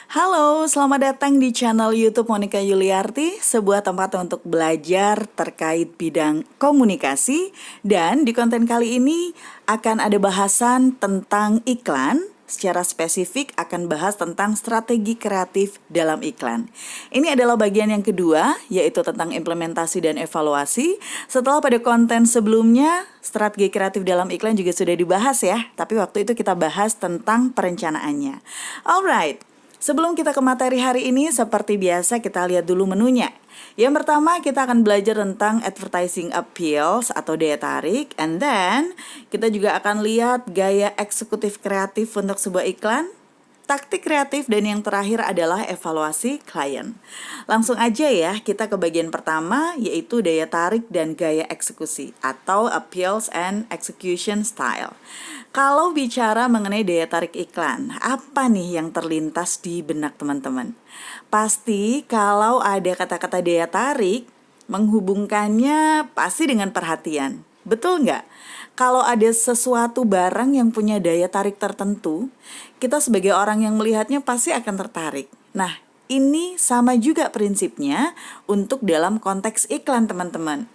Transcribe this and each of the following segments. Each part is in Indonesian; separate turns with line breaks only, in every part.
Halo, selamat datang di channel YouTube Monica Yuliarti, sebuah tempat untuk belajar terkait bidang komunikasi. Dan di konten kali ini akan ada bahasan tentang iklan. Secara spesifik akan bahas tentang strategi kreatif dalam iklan. Ini adalah bagian yang kedua, yaitu tentang implementasi dan evaluasi. Setelah pada konten sebelumnya, strategi kreatif dalam iklan juga sudah dibahas ya. Tapi waktu itu kita bahas tentang perencanaannya. Alright. Sebelum kita ke materi hari ini, seperti biasa kita lihat dulu menunya. Yang pertama kita akan belajar tentang advertising appeals atau daya tarik. And then kita juga akan lihat gaya eksekutif kreatif untuk sebuah iklan, taktik kreatif, dan yang terakhir adalah evaluasi klien. Langsung aja ya, kita ke bagian pertama yaitu daya tarik dan gaya eksekusi atau appeals and execution style. Kalau bicara mengenai daya tarik iklan, apa nih yang terlintas di benak teman-teman? Pasti kalau ada kata-kata daya tarik, menghubungkannya pasti dengan perhatian. Betul nggak? Kalau ada sesuatu barang yang punya daya tarik tertentu, kita sebagai orang yang melihatnya pasti akan tertarik. Nah, ini sama juga prinsipnya untuk dalam konteks iklan, teman-teman.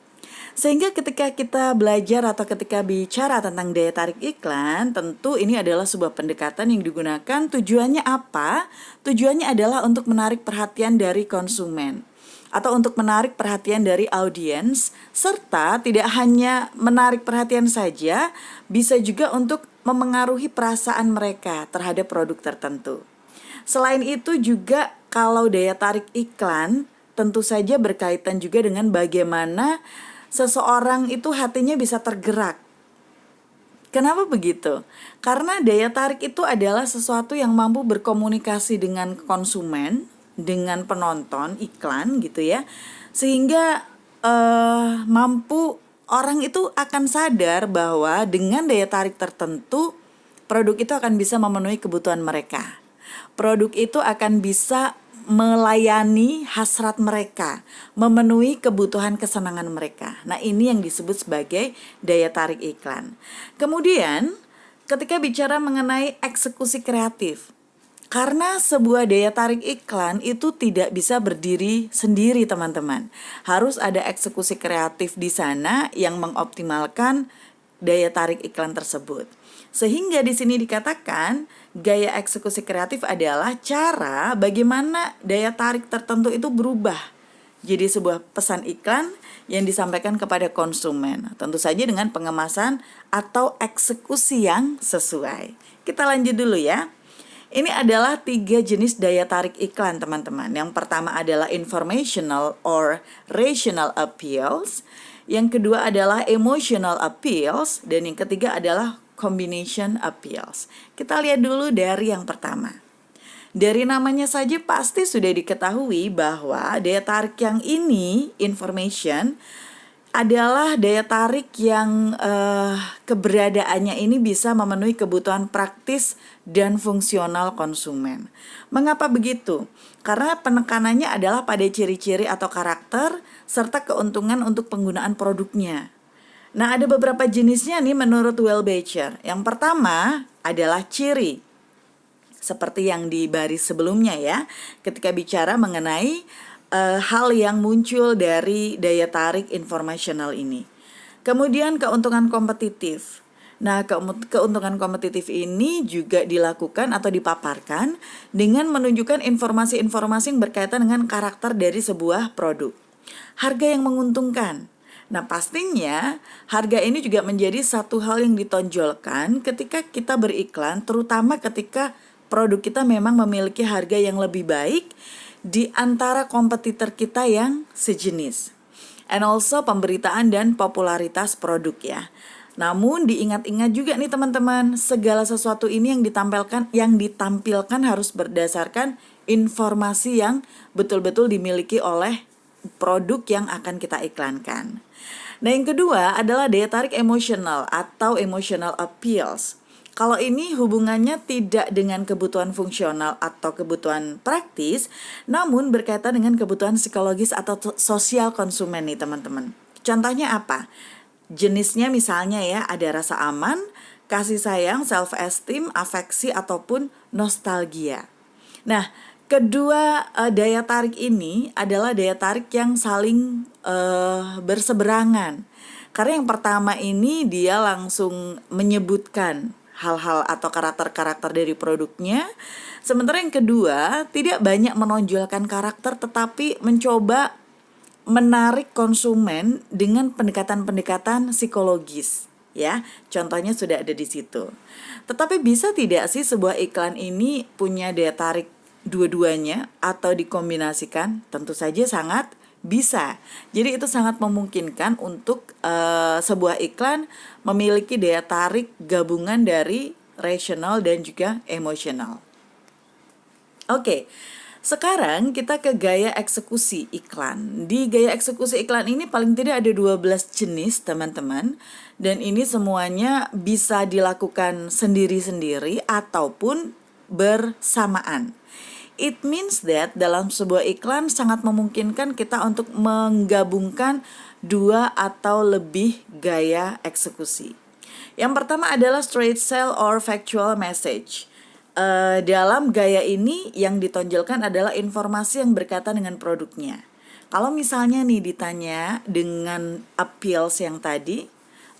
Sehingga ketika kita belajar atau ketika bicara tentang daya tarik iklan, tentu ini adalah sebuah pendekatan yang digunakan. Tujuannya apa? Tujuannya adalah untuk menarik perhatian dari konsumen atau untuk menarik perhatian dari audiens, serta tidak hanya menarik perhatian saja, bisa juga untuk memengaruhi perasaan mereka terhadap produk tertentu. Selain itu juga kalau daya tarik iklan tentu saja berkaitan juga dengan bagaimana seseorang itu hatinya bisa tergerak. Kenapa begitu? Karena daya tarik itu adalah sesuatu yang mampu berkomunikasi dengan konsumen, dengan penonton iklan gitu ya. Sehingga mampu orang itu akan sadar bahwa dengan daya tarik tertentu produk itu akan bisa memenuhi kebutuhan mereka. Produk itu akan bisa melayani hasrat mereka, memenuhi kebutuhan kesenangan mereka. Nah, ini yang disebut sebagai daya tarik iklan. Kemudian, ketika bicara mengenai eksekusi kreatif, karena sebuah daya tarik iklan itu tidak bisa berdiri sendiri, teman-teman. Harus ada eksekusi kreatif di sana yang mengoptimalkan daya tarik iklan tersebut. Sehingga di sini dikatakan gaya eksekusi kreatif adalah cara bagaimana daya tarik tertentu itu berubah jadi sebuah pesan iklan yang disampaikan kepada konsumen. Tentu saja dengan pengemasan atau eksekusi yang sesuai. Kita lanjut dulu ya. Ini adalah 3 jenis daya tarik iklan, teman-teman. Yang pertama adalah informational or rational appeals. Yang kedua adalah emotional appeals. Dan yang ketiga adalah combination appeals. Kita lihat dulu dari yang pertama. Dari namanya saja pasti sudah diketahui bahwa daya tarik yang ini, information, adalah daya tarik yang keberadaannya ini bisa memenuhi kebutuhan praktis dan fungsional konsumen. Mengapa begitu? Karena penekanannya adalah pada ciri-ciri atau karakter serta keuntungan untuk penggunaan produknya. Nah, ada beberapa jenisnya nih menurut Wellbecher. Yang pertama adalah ciri. Seperti yang di baris sebelumnya ya. Ketika bicara mengenai hal yang muncul dari daya tarik informational ini. Kemudian keuntungan kompetitif. Nah, keuntungan kompetitif ini juga dilakukan atau dipaparkan dengan menunjukkan informasi-informasi yang berkaitan dengan karakter dari sebuah produk. Harga yang menguntungkan. Nah, pastinya harga ini juga menjadi satu hal yang ditonjolkan ketika kita beriklan, terutama ketika produk kita memang memiliki harga yang lebih baik di antara kompetitor kita yang sejenis. And also pemberitaan dan popularitas produk ya. Namun diingat-ingat juga nih teman-teman, segala sesuatu ini yang ditampilkan harus berdasarkan informasi yang betul-betul dimiliki oleh produk yang akan kita iklankan. Nah, yang kedua adalah daya tarik emosional atau emotional appeals. Kalau ini hubungannya tidak dengan kebutuhan fungsional atau kebutuhan praktis, namun berkaitan dengan kebutuhan psikologis atau sosial konsumen nih teman-teman. Contohnya apa? Jenisnya misalnya ya, ada rasa aman, kasih sayang, self-esteem, afeksi, ataupun nostalgia. Nah, Kedua, daya tarik ini adalah daya tarik yang saling berseberangan. Karena yang pertama ini dia langsung menyebutkan hal-hal atau karakter-karakter dari produknya. Sementara yang kedua tidak banyak menonjolkan karakter tetapi mencoba menarik konsumen dengan pendekatan-pendekatan psikologis, ya. Contohnya sudah ada di situ. Tetapi bisa tidak sih sebuah iklan ini punya daya tarik dua-duanya atau dikombinasikan? Tentu saja sangat bisa. Jadi itu sangat memungkinkan untuk sebuah iklan memiliki daya tarik gabungan dari rasional dan juga emosional. Oke, sekarang kita ke gaya eksekusi iklan. Di gaya eksekusi iklan ini paling tidak ada 12 jenis, teman-teman. Dan ini semuanya bisa dilakukan sendiri-sendiri ataupun bersamaan. It means that dalam sebuah iklan sangat memungkinkan kita untuk menggabungkan 2 atau lebih gaya eksekusi. Yang pertama adalah straight sell or factual message. Dalam gaya ini yang ditonjolkan adalah informasi yang berkaitan dengan produknya. Kalau misalnya nih ditanya dengan appeals yang tadi,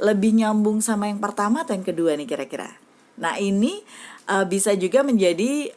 lebih nyambung sama yang pertama atau yang kedua nih kira-kira? Nah ini bisa juga menjadi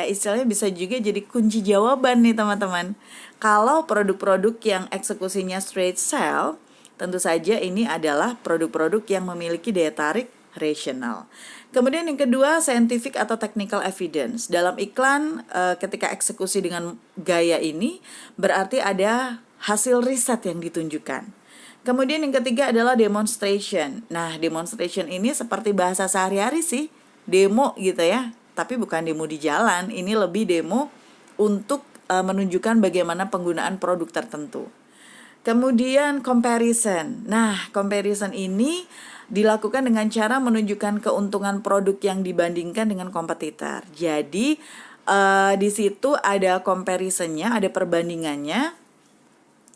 istilahnya bisa juga jadi kunci jawaban nih teman-teman. Kalau produk-produk yang eksekusinya straight sell, tentu saja ini adalah produk-produk yang memiliki daya tarik rasional. Kemudian yang kedua, scientific atau technical evidence. Dalam iklan ketika eksekusi dengan gaya ini berarti ada hasil riset yang ditunjukkan. Kemudian yang ketiga adalah demonstration. Nah, demonstration ini seperti bahasa sehari-hari sih, demo gitu ya. Tapi bukan demo di jalan, ini lebih demo untuk menunjukkan bagaimana penggunaan produk tertentu. Kemudian comparison. Nah, comparison ini dilakukan dengan cara menunjukkan keuntungan produk yang dibandingkan dengan kompetitor. Jadi di situ ada comparisonnya, ada perbandingannya.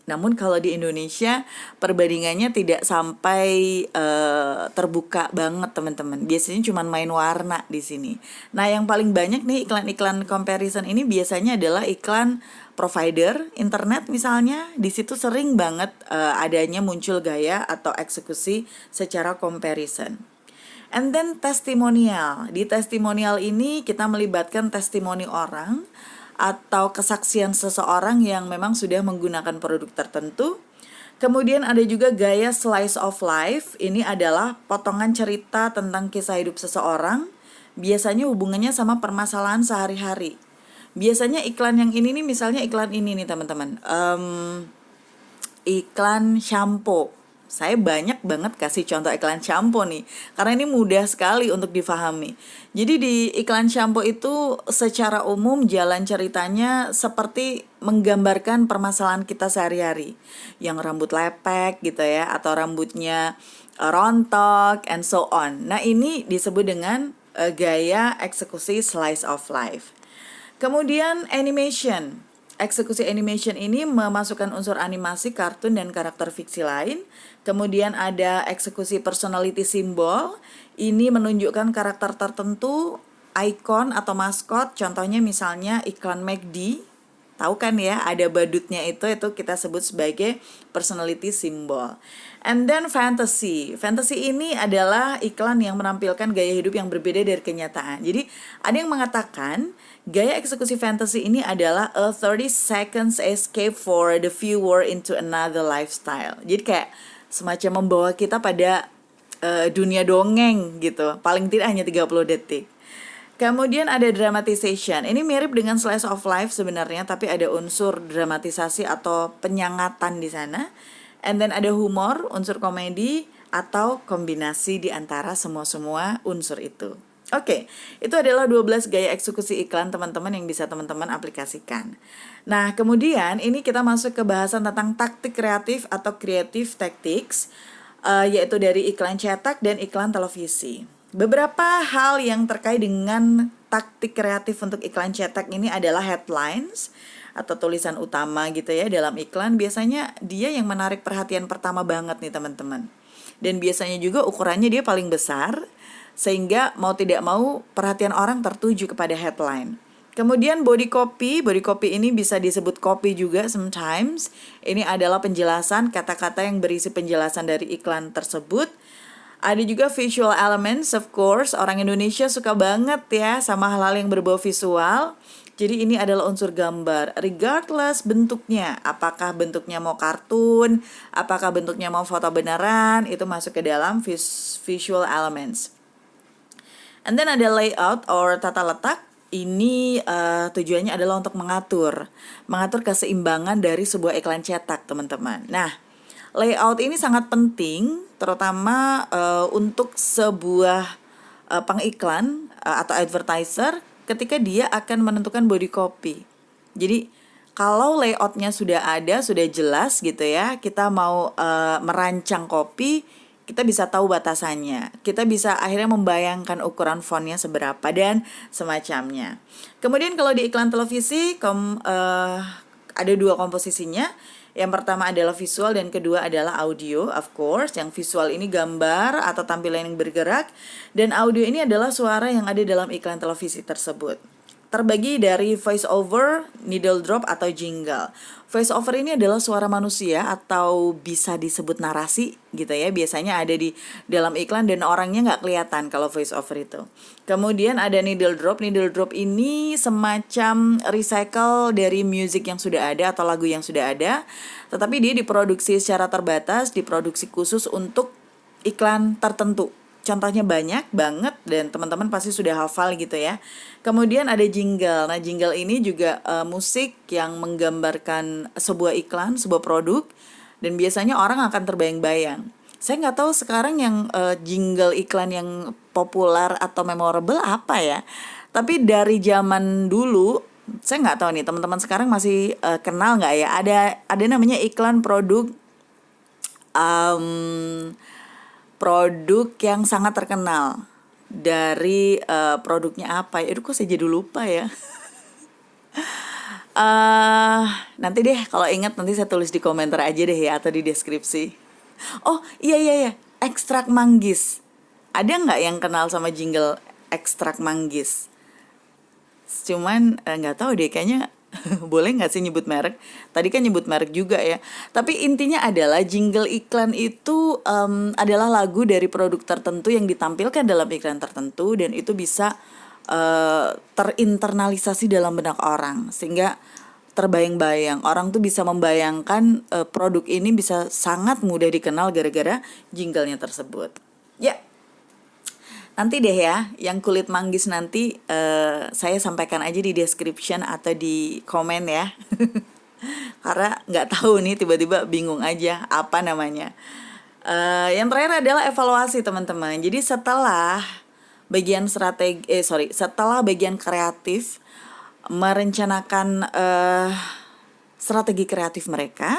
Namun kalau di Indonesia perbandingannya tidak sampai terbuka banget teman-teman. Biasanya cuma main warna di sini. Nah yang paling banyak nih iklan-iklan comparison ini biasanya adalah iklan provider internet misalnya. Di situ sering banget adanya muncul gaya atau eksekusi secara comparison. And then testimonial. Di testimonial ini kita melibatkan testimoni orang atau kesaksian seseorang yang memang sudah menggunakan produk tertentu. Kemudian ada juga gaya slice of life. Ini adalah potongan cerita tentang kisah hidup seseorang. Biasanya hubungannya sama permasalahan sehari-hari. Biasanya iklan yang ini nih, misalnya iklan ini nih teman-teman. Iklan shampoo. Saya banyak banget kasih contoh iklan shampoo nih, karena ini mudah sekali untuk difahami. Jadi di iklan shampoo itu secara umum jalan ceritanya seperti menggambarkan permasalahan kita sehari-hari. Yang rambut lepek gitu ya, atau rambutnya rontok and so on. Nah ini disebut dengan gaya eksekusi slice of life. Kemudian animation. Eksekusi animation ini memasukkan unsur animasi, kartun, dan karakter fiksi lain. Kemudian ada eksekusi personality symbol. Ini menunjukkan karakter tertentu, ikon atau maskot. Contohnya misalnya iklan McD. Tahu kan ya, ada badutnya itu kita sebut sebagai personality symbol. And then fantasy. Fantasy ini adalah iklan yang menampilkan gaya hidup yang berbeda dari kenyataan. Jadi ada yang mengatakan gaya eksekusi fantasy ini adalah a 30 seconds escape for the viewer into another lifestyle. Jadi kayak semacam membawa kita pada dunia dongeng gitu. Paling tidak hanya 30 detik. Kemudian ada dramatization. Ini mirip dengan slice of life sebenarnya, tapi ada unsur dramatisasi atau penyangatan di sana. And then ada humor, unsur komedi, atau kombinasi di antara semua unsur itu. Oke, itu adalah 12 gaya eksekusi iklan teman-teman yang bisa teman-teman aplikasikan. Nah, kemudian ini kita masuk ke bahasan tentang taktik kreatif atau creative tactics, yaitu dari iklan cetak dan iklan televisi. Beberapa hal yang terkait dengan taktik kreatif untuk iklan cetak ini adalah headlines atau tulisan utama gitu ya dalam iklan. Biasanya dia yang menarik perhatian pertama banget nih teman-teman. Dan biasanya juga ukurannya dia paling besar sehingga mau tidak mau perhatian orang tertuju kepada headline. Kemudian body copy ini bisa disebut copy juga sometimes. Ini adalah penjelasan kata-kata yang berisi penjelasan dari iklan tersebut. Ada juga visual elements, of course. Orang Indonesia suka banget ya sama hal-hal yang berbau visual. Jadi ini adalah unsur gambar, regardless bentuknya. Apakah bentuknya mau kartun, apakah bentuknya mau foto beneran, itu masuk ke dalam visual elements. And then ada layout or tata letak. Ini tujuannya adalah untuk mengatur keseimbangan dari sebuah iklan cetak, teman-teman. Nah, layout ini sangat penting, terutama untuk sebuah pengiklan atau advertiser ketika dia akan menentukan body copy. Jadi kalau layoutnya sudah ada, sudah jelas gitu ya, kita mau merancang copy, kita bisa tahu batasannya. Kita bisa akhirnya membayangkan ukuran fontnya seberapa dan semacamnya. Kemudian kalau di iklan televisi ada dua komposisinya. Yang pertama adalah visual dan kedua adalah audio, of course. Yang visual ini gambar atau tampilan yang bergerak, dan audio ini adalah suara yang ada dalam iklan televisi tersebut. Terbagi dari voice over, needle drop atau jingle. Voice over ini adalah suara manusia atau bisa disebut narasi gitu ya. Biasanya ada di dalam iklan dan orangnya nggak kelihatan kalau voice over itu. Kemudian ada needle drop. Needle drop ini semacam recycle dari music yang sudah ada atau lagu yang sudah ada. Tetapi dia diproduksi secara terbatas, diproduksi khusus untuk iklan tertentu. Contohnya banyak banget dan teman-teman pasti sudah hafal gitu ya. Kemudian ada jingle. Nah, jingle ini juga musik yang menggambarkan sebuah iklan, sebuah produk, dan biasanya orang akan terbayang-bayang. Saya nggak tahu sekarang yang jingle iklan yang populer atau memorable apa ya. Tapi dari zaman dulu, saya nggak tahu nih teman-teman sekarang masih kenal nggak ya. Ada namanya iklan produk produk yang sangat terkenal. Dari produknya apa ya? Aduh, kok saya jadi lupa ya. Nanti deh kalau ingat nanti saya tulis di komentar aja deh ya, atau di deskripsi. Oh iya, ekstrak manggis. Ada nggak yang kenal sama jingle ekstrak manggis? Cuman nggak tahu deh, kayaknya boleh nggak sih nyebut merek? Tadi kan nyebut merek juga ya. Tapi intinya adalah jingle iklan itu adalah lagu dari produk tertentu yang ditampilkan dalam iklan tertentu, dan itu bisa terinternalisasi dalam benak orang sehingga terbayang-bayang. Orang tuh bisa membayangkan produk ini bisa sangat mudah dikenal gara-gara jinglenya tersebut. Ya. Nanti deh ya, yang kulit manggis nanti saya sampaikan aja di description atau di komen ya. Karena nggak tahu nih, tiba-tiba bingung aja apa namanya. Yang terakhir adalah evaluasi, teman-teman. Jadi setelah setelah bagian kreatif merencanakan strategi kreatif mereka,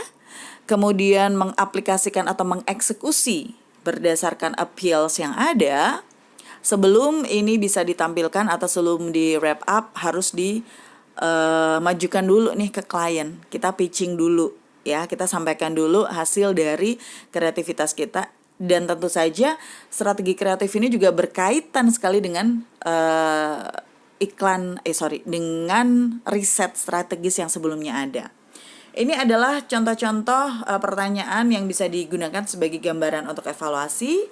kemudian mengaplikasikan atau mengeksekusi berdasarkan appeals yang ada. Sebelum ini bisa ditampilkan atau sebelum di wrap up harus dimajukan dulu nih ke klien. Kita pitching dulu ya, kita sampaikan dulu hasil dari kreativitas kita. Dan tentu saja strategi kreatif ini juga berkaitan sekali dengan dengan riset strategis yang sebelumnya ada. Ini adalah contoh-contoh pertanyaan yang bisa digunakan sebagai gambaran untuk evaluasi.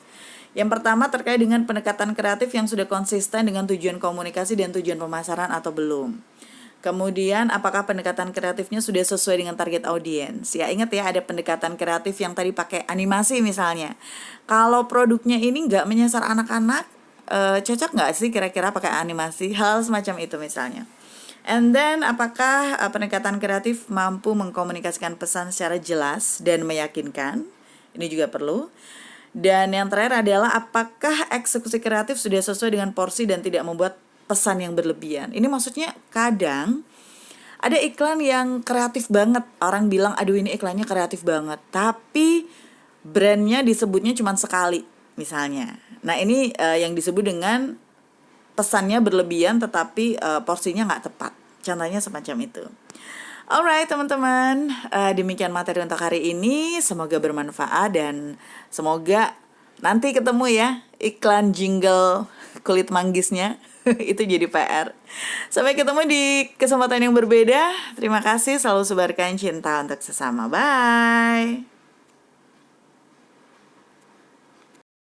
Yang pertama terkait dengan pendekatan kreatif yang sudah konsisten dengan tujuan komunikasi dan tujuan pemasaran atau belum. Kemudian apakah pendekatan kreatifnya sudah sesuai dengan target audiens? Ya, ingat ya, ada pendekatan kreatif yang tadi pakai animasi misalnya. Kalau produknya ini nggak menyasar anak-anak, cocok nggak sih kira-kira pakai animasi? Hal semacam itu misalnya. And then apakah pendekatan kreatif mampu mengkomunikasikan pesan secara jelas dan meyakinkan? Ini juga perlu. Dan yang terakhir adalah apakah eksekusi kreatif sudah sesuai dengan porsi dan tidak membuat pesan yang berlebihan. Ini maksudnya kadang ada iklan yang kreatif banget. Orang bilang, aduh ini iklannya kreatif banget. Tapi brandnya disebutnya cuma sekali misalnya. Nah ini yang disebut dengan pesannya berlebihan tetapi porsinya nggak tepat. Contohnya semacam itu. Alright teman-teman, demikian materi untuk hari ini. Semoga bermanfaat dan semoga nanti ketemu ya iklan jingle kulit manggisnya. Itu jadi PR. Sampai ketemu di kesempatan yang berbeda. Terima kasih, selalu sebarkan cinta untuk sesama. Bye.